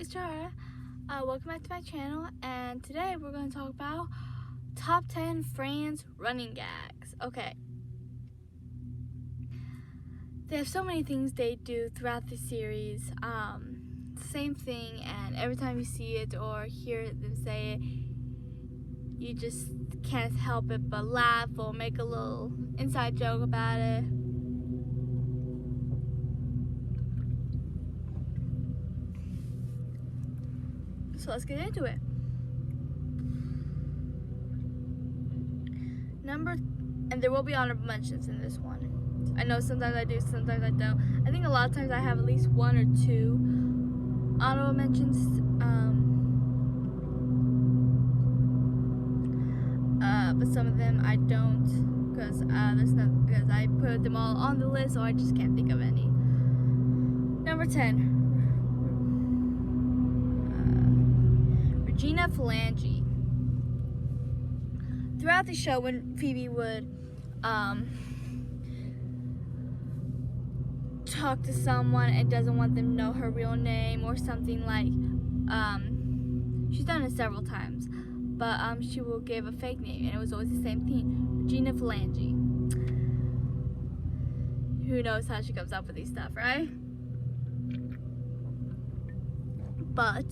it's Jara. Welcome back to my channel, and today we're going to talk about top 10 Friends running gags. Okay. They have so many things they do throughout the series. Same thing, and every time you see it or hear them say it, you just can't help it but laugh or make a little inside joke about it. So let's get into it. And there will be honorable mentions in this one. I know sometimes I do, sometimes I don't. I think a lot of times I have at least one or two honorable mentions. But some of them I don't, because because I put them all on the list, so I just can't think of any. Number 10, Regina Phalange. Throughout the show, when Phoebe would talk to someone and doesn't want them to know her real name or something, like she's done it several times, but she will give a fake name, and it was always the same thing: Regina Phalange. Who knows how she comes up with these stuff, right? But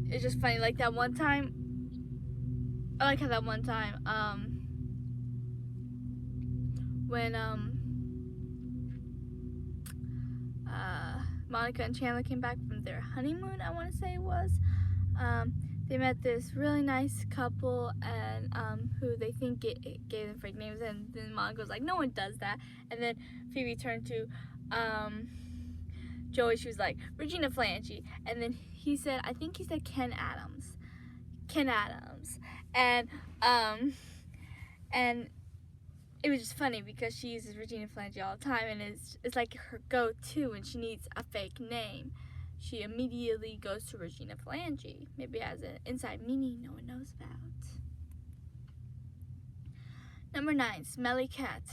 it's just funny, like that one time. I like how that one time when Monica and Chandler came back from their honeymoon, I want to say it was, they met this really nice couple, and who they think it gave them fake names, and then Monica was like, no one does that, and then Phoebe turned to Joey, she was like, Regina Phalange, and then he said, I think he said Ken Adams, and it was just funny because she uses Regina Phalange all the time, and it's like her go-to when she needs a fake name. She immediately goes to Regina Phalange. Maybe it has an inside meaning no one knows about. Number 9, Smelly Cat.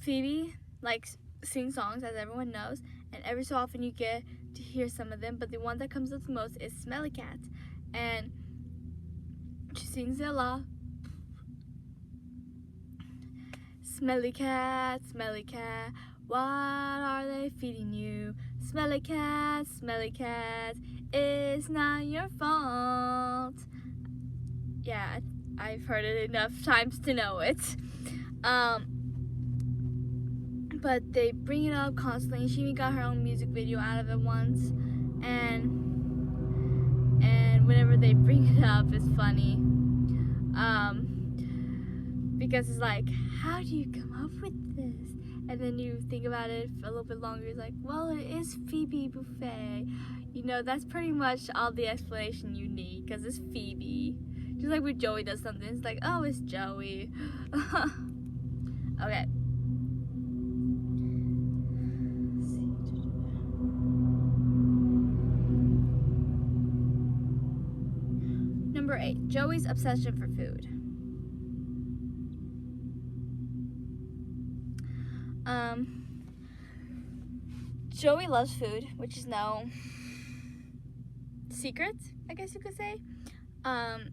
Phoebe likes sing songs, as everyone knows, and every so often you get to hear some of them, but the one that comes up the most is Smelly Cat, and she sings it a lot. Smelly cat, what are they feeding you? Smelly cat, it's not your fault. Yeah, I've heard it enough times to know it. But they bring it up constantly. She even got her own music video out of it once, and whenever they bring it up, it's funny. Because it's like, how do you come up with this? And then you think about it for a little bit longer. It's like, well, it is Phoebe Buffet. You know, that's pretty much all the explanation you need, because it's Phoebe. Just like when Joey does something, it's like, oh, it's Joey. Okay. Number 8, Joey's obsession for food. Joey loves food, which is no secret, I guess you could say. And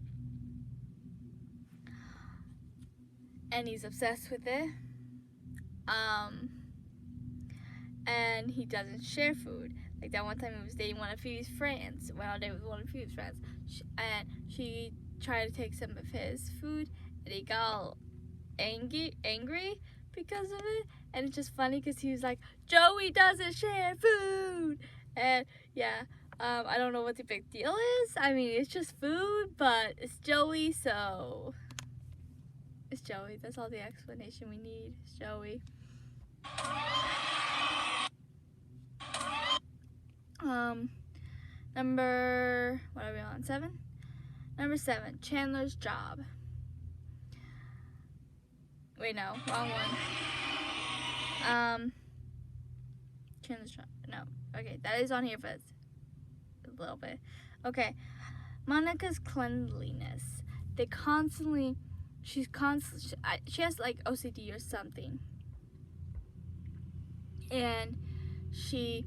he's obsessed with it. And he doesn't share food. Like that one time he was dating one of Phoebe's friends, went on a date with one of Phoebe's friends, and she tried to take some of his food, and he got all angry because of it. And it's just funny because he was like, Joey doesn't share food. And yeah, I don't know what the big deal is. I mean, it's just food, but it's Joey, so it's Joey. That's all the explanation we need. It's Joey. What are we on? 7? Number 7, Chandler's job. Wait, no, wrong one. Chandler's job. No. Okay, that is on here, but it's a little bit. Okay. Monica's cleanliness. They constantly she has like OCD or something, and she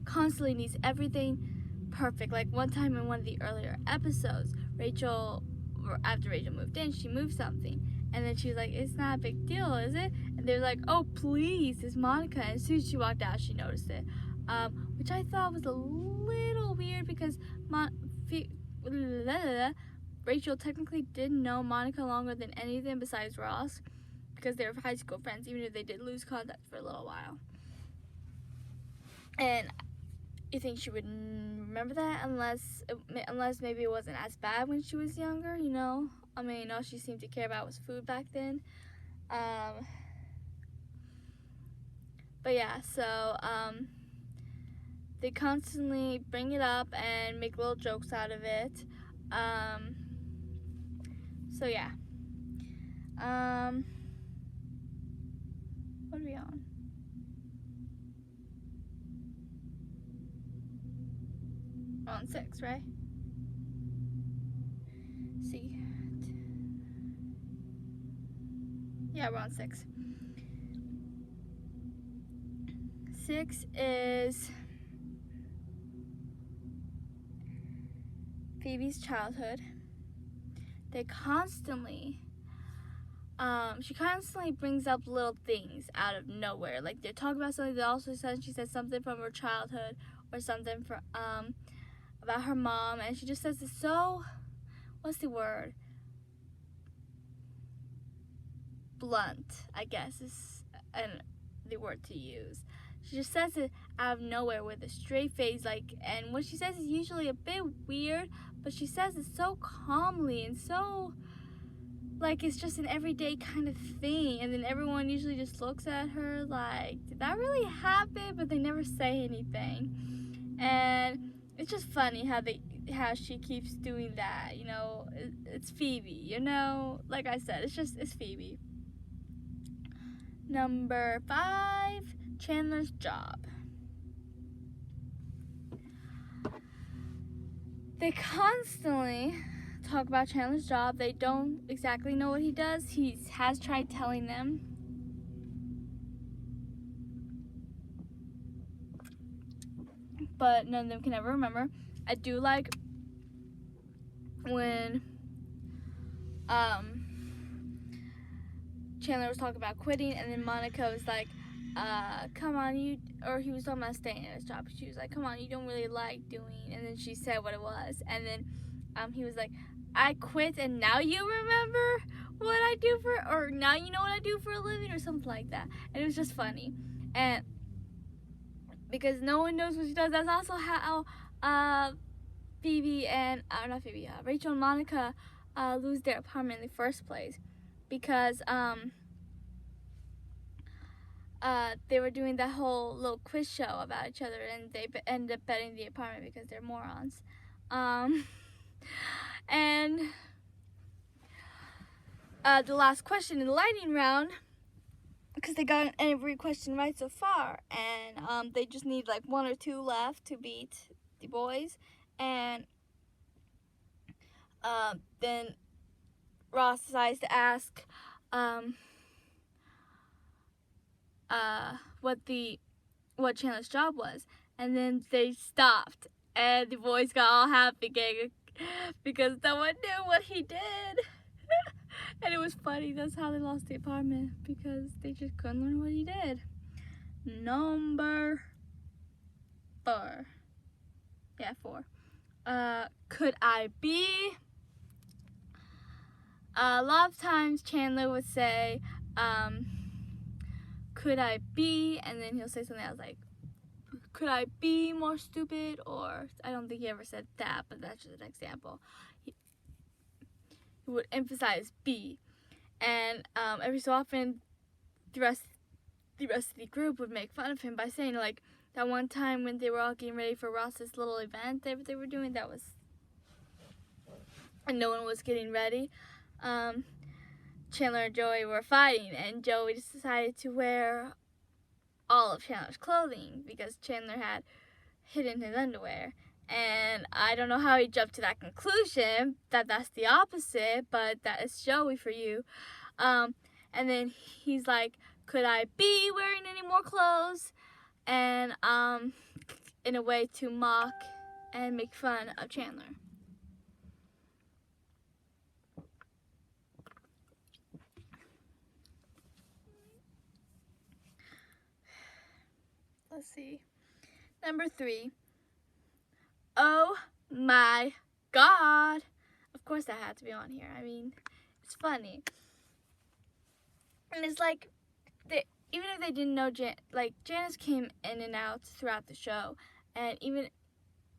constantly needs everything perfect. Like one time in one of the earlier episodes, after Rachel moved in, she moved something, and then she was like, "It's not a big deal, is it?" And they're like, "Oh, please, it's Monica." And as soon as she walked out, she noticed it, which I thought was a little weird because Rachel technically didn't know Monica longer than any of them besides Ross, because they were high school friends, even if they did lose contact for a little while. And you think she would remember that unless maybe it wasn't as bad when she was younger, you know? I mean, all she seemed to care about was food back then. But yeah, so they constantly bring it up and make little jokes out of it. So yeah. What are we on? We're on 6, right? See. Yeah, we're on 6. 6 is Phoebe's childhood. They constantly, she constantly brings up little things out of nowhere. Like they're talking about something, she says something from her childhood or something about her mom, and she just says it so, what's the word? Blunt, I guess is the word to use. She just says it out of nowhere with a straight face, and what she says is usually a bit weird, but she says it so calmly and so like it's just an everyday kind of thing, and then everyone usually just looks at her like, did that really happen? But they never say anything, and it's just funny how she keeps doing that, you know. It's Phoebe, you know, like I said, it's Phoebe. Number 5, Chandler's job. They constantly talk about Chandler's job. They don't exactly know what he does. He has tried telling them. But none of them can ever remember. I do like when Chandler was talking about quitting, and then Monica was like, come on, or he was talking about staying at his job. She was like, come on, you don't really like doing, and then she said what it was, and then he was like, I quit, and now you remember what I do or now you know what I do for a living, or something like that. And it was just funny, and because no one knows what she does. That's also how Rachel and Monica lose their apartment in the first place, because they were doing that whole little quiz show about each other, and they ended up betting the apartment because they're morons. And the last question in the lightning round, because they got every question right so far, and they just need like 1 or 2 left to beat the boys, and then Ross decides to ask what Chandler's job was, and then they stopped, and the boys got all happy because no one knew what he did. And it was funny. That's how they lost the apartment, because they just couldn't learn what he did. Number 4. Yeah, 4. Could I be? A lot of times Chandler would say, could I be? And then he'll say something else like, could I be more stupid? Or I don't think he ever said that, but that's just an example. He would emphasize be. And every so often, the rest of the group would make fun of him by saying, like, that one time when they were all getting ready for Ross's little event they were doing, and no one was getting ready. Chandler and Joey were fighting, and Joey just decided to wear all of Chandler's clothing because Chandler had hidden his underwear. And I don't know how he jumped to that conclusion, that that's the opposite, but that is Joey for you. And then he's like, could I be wearing any more clothes? And in a way to mock and make fun of Chandler. Let's see. Number 3. Oh my God. Of course that had to be on here. I mean, it's funny. And it's like, even if they didn't know, Janice came in and out throughout the show. And even,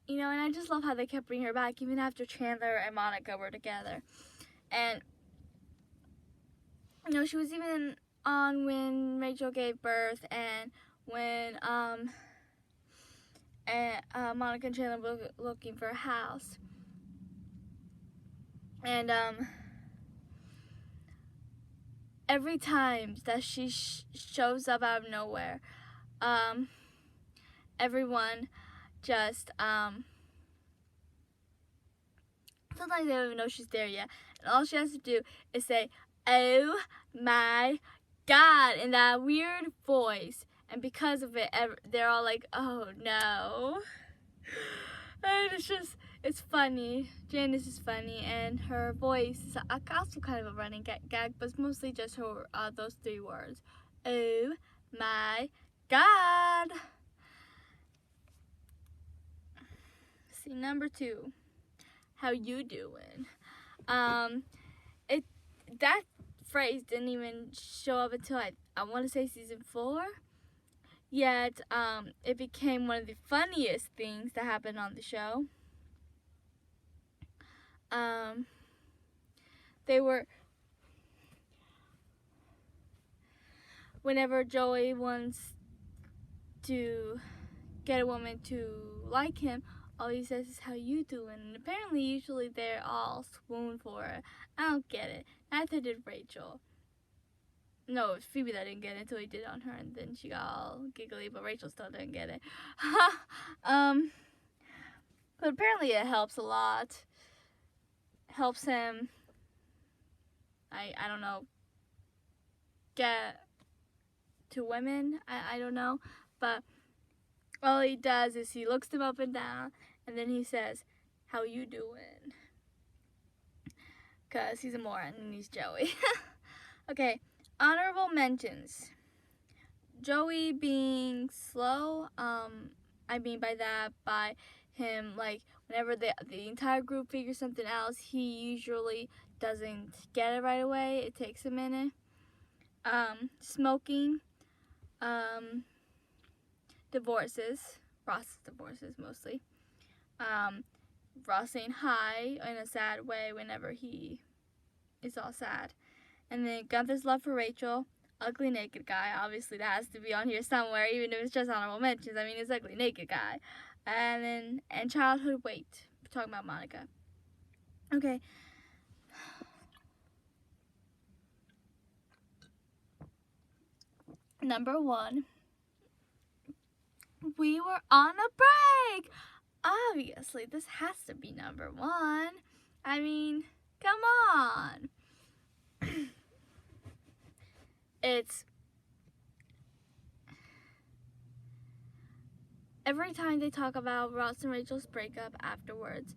and I just love how they kept bringing her back, even after Chandler and Monica were together. And, she was even on when Rachel gave birth, and when, Monica and Chandler were looking for a house. And, every time that she shows up out of nowhere, everyone just, sometimes they don't even know she's there yet. And all she has to do is say, oh my God, in that weird voice. And because of it, they're all like, oh no. And it's funny. Janice is funny, and her voice is also kind of a running gag, but it's mostly just her, those 3 words. Oh my God. See, number 2. How you doing? That phrase didn't even show up until I want to say season 4. Yet, it became one of the funniest things that happened on the show. Whenever Joey wants to get a woman to like him, all he says is, how you doing? And apparently, usually they're all swoon for it. I don't get it. Neither did Rachel. No, it was Phoebe that didn't get it until he did it on her, and then she got all giggly, but Rachel still didn't get it. But apparently it helps a lot. Helps him, I don't know, get to women. I don't know. But all he does is he looks them up and down, and then he says, how you doing? Because he's a moron, and he's Joey. Okay. Honorable mentions. Joey being slow, I mean by him, like, whenever the entire group figures something else, he usually doesn't get it right away. It takes a minute. Smoking. Divorces. Ross's divorces, mostly. Ross saying hi in a sad way whenever he is all sad. And then Gunther's love for Rachel. Ugly naked guy. Obviously, that has to be on here somewhere, even if it's just honorable mentions. I mean, it's ugly naked guy. And childhood weight. We're talking about Monica. Okay. Number 1. We were on a break. Obviously, this has to be number 1. I mean, come on. It's every time they talk about Ross and Rachel's breakup afterwards,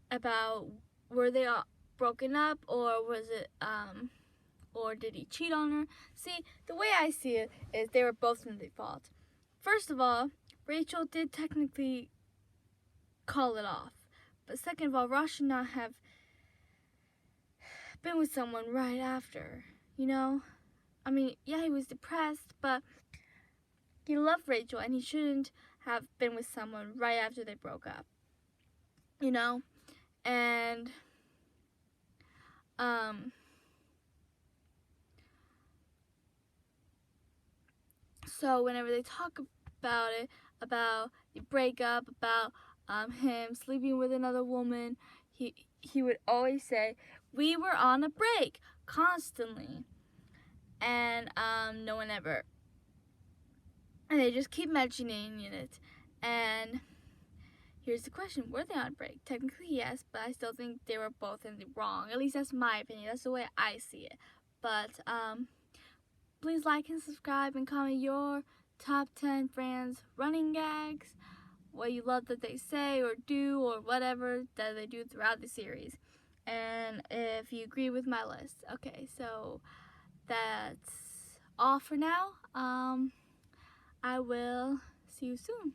about were they all broken up, or was it, or did he cheat on her? See, the way I see it is they were both in the fault. First of all, Rachel did technically call it off. But second of all, Ross should not have been with someone right after, I mean, yeah, he was depressed, but he loved Rachel, and he shouldn't have been with someone right after they broke up, And, so whenever they talk about it, about the breakup, about him sleeping with another woman, he would always say, we were on a break, constantly. And no one ever, and they just keep mentioning it. And here's the question: were they on break? Technically, yes, but I still think they were both in the wrong. At least that's my opinion. That's the way I see it. But please like and subscribe and comment your top 10 Friends running gags, what you love that they say or do or whatever that they do throughout the series, and if you agree with my list. Okay, so that's all for now. I will see you soon.